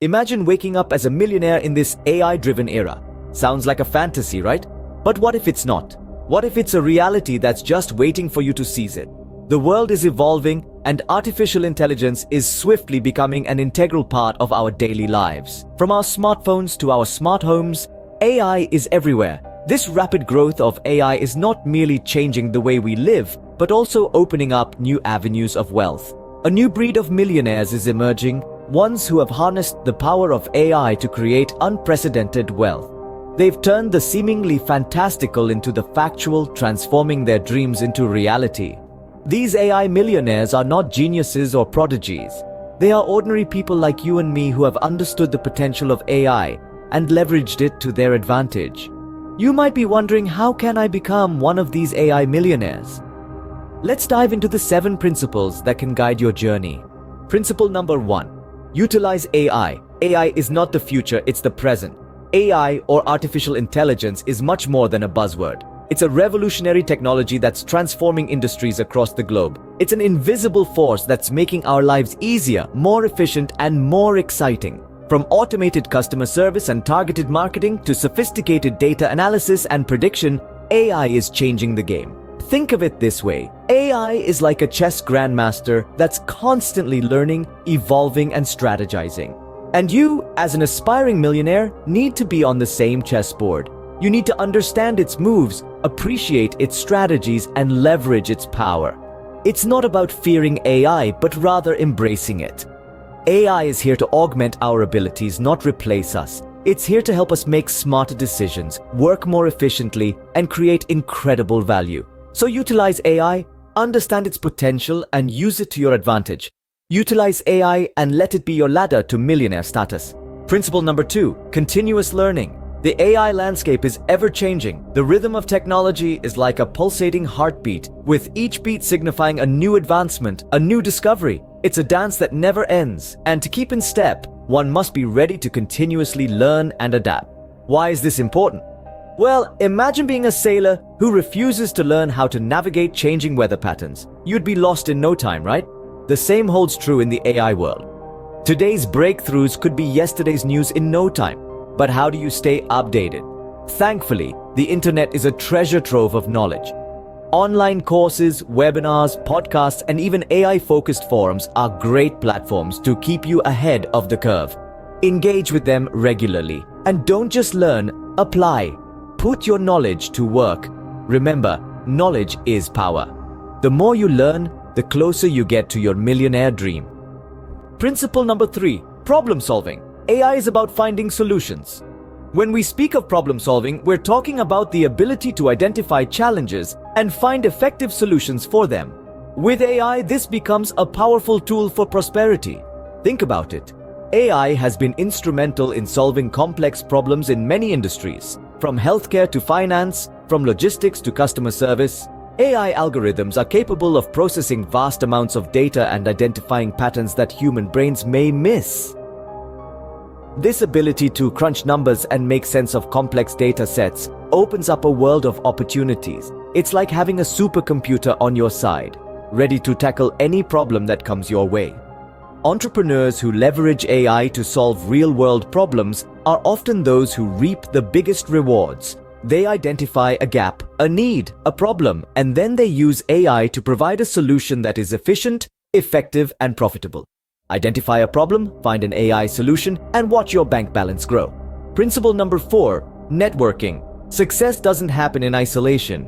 Imagine waking up as a millionaire in this AI-driven era. Sounds like a fantasy, right? But what if it's not? What if it's a reality that's just waiting for you to seize it? The world is evolving, and artificial intelligence is swiftly becoming an integral part of our daily lives. From our smartphones to our smart homes, AI is everywhere. This rapid growth of AI is not merely changing the way we live, but also opening up new avenues of wealth. A new breed of millionaires is emerging, ones who have harnessed the power of AI to create unprecedented wealth. They've turned the seemingly fantastical into the factual, transforming their dreams into reality. These AI millionaires are not geniuses or prodigies. They are ordinary people like you and me who have understood the potential of AI and leveraged it to their advantage. You might be wondering, how can I become one of these AI millionaires? Let's dive into the 7 principles that can guide your journey. Principle number 1. Utilize AI. AI is not the future, it's the present. AI, or artificial intelligence, is much more than a buzzword. It's a revolutionary technology that's transforming industries across the globe. It's an invisible force that's making our lives easier, more efficient, and more exciting. From automated customer service and targeted marketing to sophisticated data analysis and prediction, AI is changing the game. Think of it this way. AI is like a chess grandmaster that's constantly learning, evolving, and strategizing. And you, as an aspiring millionaire, need to be on the same chessboard. You need to understand its moves, appreciate its strategies, and leverage its power. It's not about fearing AI, but rather embracing it. AI is here to augment our abilities, not replace us. It's here to help us make smarter decisions, work more efficiently, and create incredible value. So utilize AI, understand its potential, and use it to your advantage. Utilize AI and let it be your ladder to millionaire status. Principle number 2, continuous learning. The AI landscape is ever-changing. The rhythm of technology is like a pulsating heartbeat, with each beat signifying a new advancement, a new discovery. It's a dance that never ends, and to keep in step, one must be ready to continuously learn and adapt. Why is this important? Well, imagine being a sailor who refuses to learn how to navigate changing weather patterns. You'd be lost in no time, right? The same holds true in the AI world. Today's breakthroughs could be yesterday's news in no time. But how do you stay updated? Thankfully, the internet is a treasure trove of knowledge. Online courses, webinars, podcasts, and even AI-focused forums are great platforms to keep you ahead of the curve. Engage with them regularly. And don't just learn, apply. Put your knowledge to work. Remember, knowledge is power. The more you learn, the closer you get to your millionaire dream. Principle number 3, problem solving. AI is about finding solutions. When we speak of problem solving, we're talking about the ability to identify challenges and find effective solutions for them. With AI, this becomes a powerful tool for prosperity. Think about it. AI has been instrumental in solving complex problems in many industries, from healthcare to finance, from logistics to customer service. AI algorithms are capable of processing vast amounts of data and identifying patterns that human brains may miss. This ability to crunch numbers and make sense of complex data sets opens up a world of opportunities. It's like having a supercomputer on your side, ready to tackle any problem that comes your way. Entrepreneurs who leverage AI to solve real-world problems are often those who reap the biggest rewards. They identify a gap, a need, a problem, and then they use AI to provide a solution that is efficient, effective, and profitable. Identify a problem, find an AI solution, and watch your bank balance grow. Principle number 4, networking. Success doesn't happen in isolation.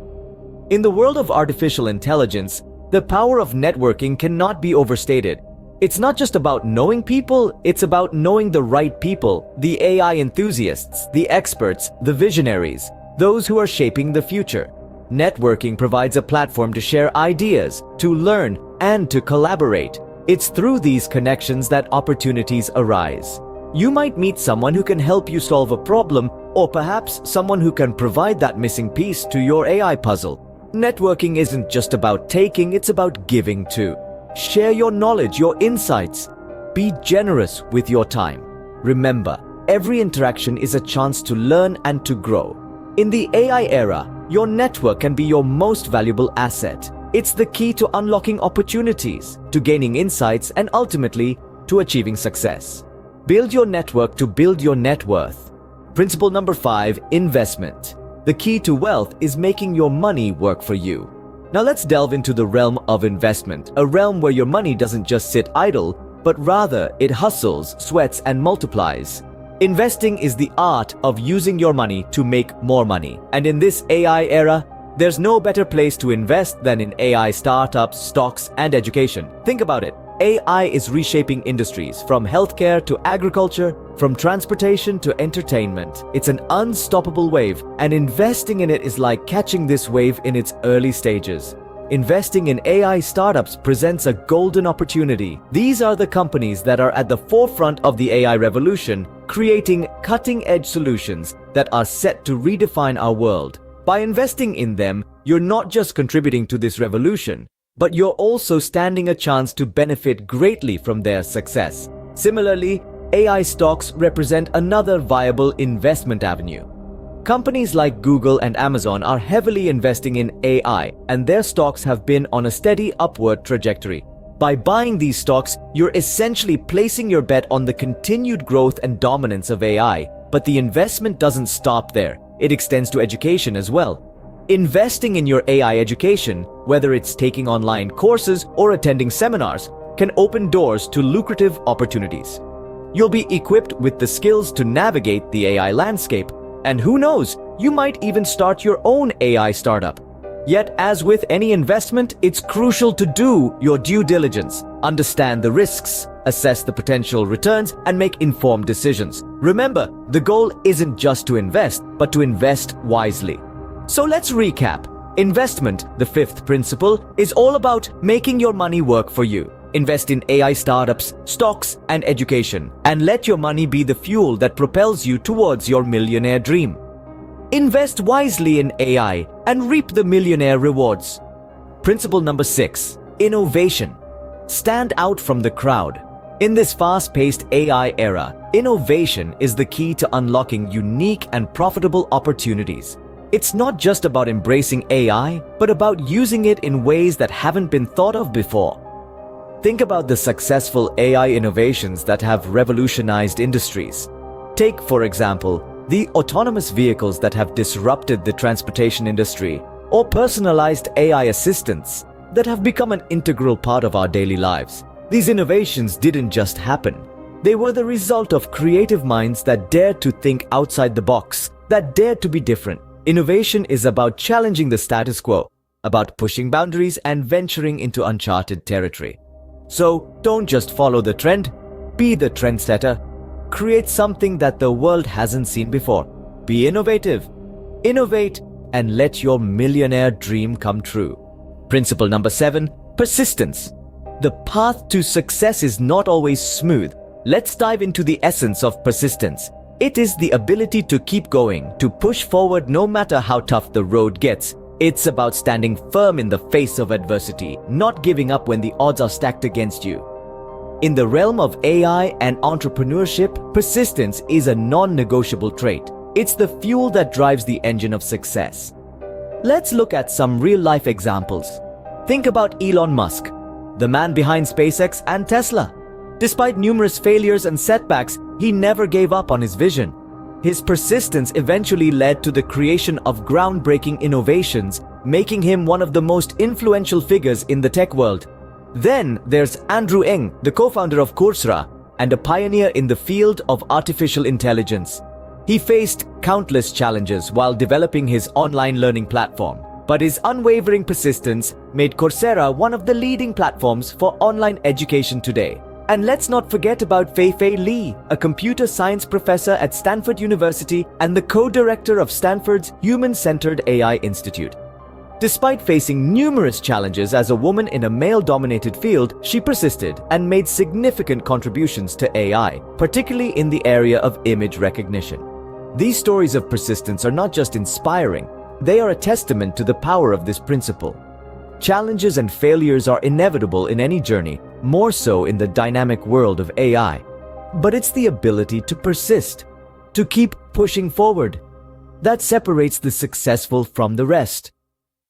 In the world of artificial intelligence, the power of networking cannot be overstated. It's not just about knowing people, it's about knowing the right people, the AI enthusiasts, the experts, the visionaries, those who are shaping the future. Networking provides a platform to share ideas, to learn, and to collaborate. It's through these connections that opportunities arise. You might meet someone who can help you solve a problem, or perhaps someone who can provide that missing piece to your AI puzzle. Networking isn't just about taking, it's about giving too. Share your knowledge, your insights. Be generous with your time. Remember, every interaction is a chance to learn and to grow. In the AI era, your network can be your most valuable asset. It's the key to unlocking opportunities, to gaining insights, and ultimately, to achieving success. Build your network to build your net worth. Principle number 5, investment. The key to wealth is making your money work for you. Now let's delve into the realm of investment, a realm where your money doesn't just sit idle, but rather it hustles, sweats, and multiplies. Investing is the art of using your money to make more money. And in this AI era, there's no better place to invest than in AI startups, stocks, and education. Think about it. AI is reshaping industries from healthcare to agriculture, from transportation to entertainment. It's an unstoppable wave, and investing in it is like catching this wave in its early stages. Investing in AI startups presents a golden opportunity. These are the companies that are at the forefront of the AI revolution, creating cutting-edge solutions that are set to redefine our world. By investing in them, you're not just contributing to this revolution, but you're also standing a chance to benefit greatly from their success. Similarly, AI stocks represent another viable investment avenue. Companies like Google and Amazon are heavily investing in AI, and their stocks have been on a steady upward trajectory. By buying these stocks, you're essentially placing your bet on the continued growth and dominance of AI. But the investment doesn't stop there. It extends to education as well. Investing in your AI education, whether it's taking online courses or attending seminars, can open doors to lucrative opportunities. You'll be equipped with the skills to navigate the AI landscape, and who knows, you might even start your own AI startup. Yet, as with any investment, it's crucial to do your due diligence, understand the risks, assess the potential returns, and make informed decisions. Remember, the goal isn't just to invest, but to invest wisely. So let's recap. Investment, the 5th principle, is all about making your money work for you. Invest in AI startups, stocks, and education, and let your money be the fuel that propels you towards your millionaire dream. Invest wisely in AI and reap the millionaire rewards. Principle number 6, innovation. Stand out from the crowd. In this fast-paced AI era, innovation is the key to unlocking unique and profitable opportunities. It's not just about embracing AI, but about using it in ways that haven't been thought of before. Think about the successful AI innovations that have revolutionized industries. Take, for example, the autonomous vehicles that have disrupted the transportation industry, or personalized AI assistants that have become an integral part of our daily lives. These innovations didn't just happen. They were the result of creative minds that dared to think outside the box, that dared to be different. Innovation is about challenging the status quo, about pushing boundaries and venturing into uncharted territory. So don't just follow the trend, be the trendsetter. Create something that the world hasn't seen before. Be innovative. Innovate and let your millionaire dream come true. Principle number 7, persistence. The path to success is not always smooth. Let's dive into the essence of persistence. It is the ability to keep going, to push forward no matter how tough the road gets. It's about standing firm in the face of adversity, not giving up when the odds are stacked against you. In the realm of AI and entrepreneurship, persistence is a non-negotiable trait. It's the fuel that drives the engine of success. Let's look at some real-life examples. Think about Elon Musk, the man behind SpaceX and Tesla. Despite numerous failures and setbacks, he never gave up on his vision. His persistence eventually led to the creation of groundbreaking innovations, making him one of the most influential figures in the tech world. Then there's Andrew Ng, the co-founder of Coursera and a pioneer in the field of artificial intelligence. He faced countless challenges while developing his online learning platform, but his unwavering persistence made Coursera one of the leading platforms for online education today. And let's not forget about Fei-Fei Li, a computer science professor at Stanford University and the co-director of Stanford's Human-Centered AI Institute. Despite facing numerous challenges as a woman in a male-dominated field, she persisted and made significant contributions to AI, particularly in the area of image recognition. These stories of persistence are not just inspiring, they are a testament to the power of this principle. Challenges and failures are inevitable in any journey, more so in the dynamic world of AI. But it's the ability to persist, to keep pushing forward, that separates the successful from the rest.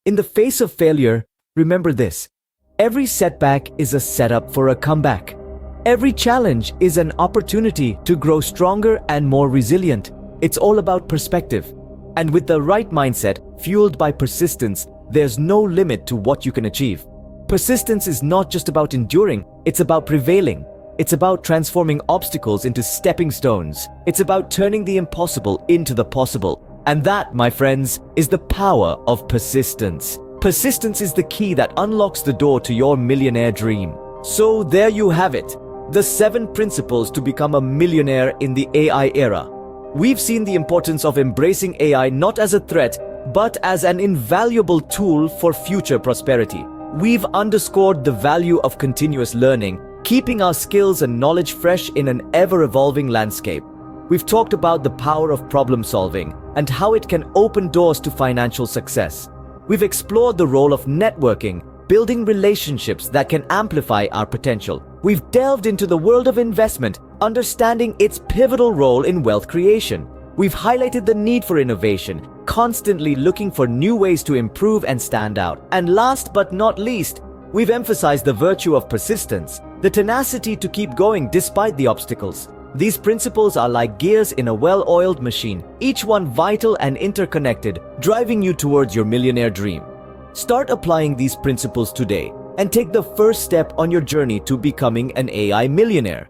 In the face of failure, remember this: every setback is a setup for a comeback. Every challenge is an opportunity to grow stronger and more resilient. It's all about perspective. And with the right mindset, fueled by persistence, there's no limit to what you can achieve. Persistence is not just about enduring, it's about prevailing. It's about transforming obstacles into stepping stones. It's about turning the impossible into the possible. And that, my friends, is the power of persistence. Persistence is the key that unlocks the door to your millionaire dream. So there you have it, the 7 principles to become a millionaire in the AI era. We've seen the importance of embracing AI not as a threat, but as an invaluable tool for future prosperity. We've underscored the value of continuous learning, keeping our skills and knowledge fresh in an ever-evolving landscape. We've talked about the power of problem solving and how it can open doors to financial success. We've explored the role of networking, building relationships that can amplify our potential. We've delved into the world of investment, understanding its pivotal role in wealth creation. We've highlighted the need for innovation, constantly looking for new ways to improve and stand out. And last but not least, we've emphasized the virtue of persistence, the tenacity to keep going despite the obstacles. These principles are like gears in a well-oiled machine, each one vital and interconnected, driving you towards your millionaire dream. Start applying these principles today and take the first step on your journey to becoming an AI millionaire.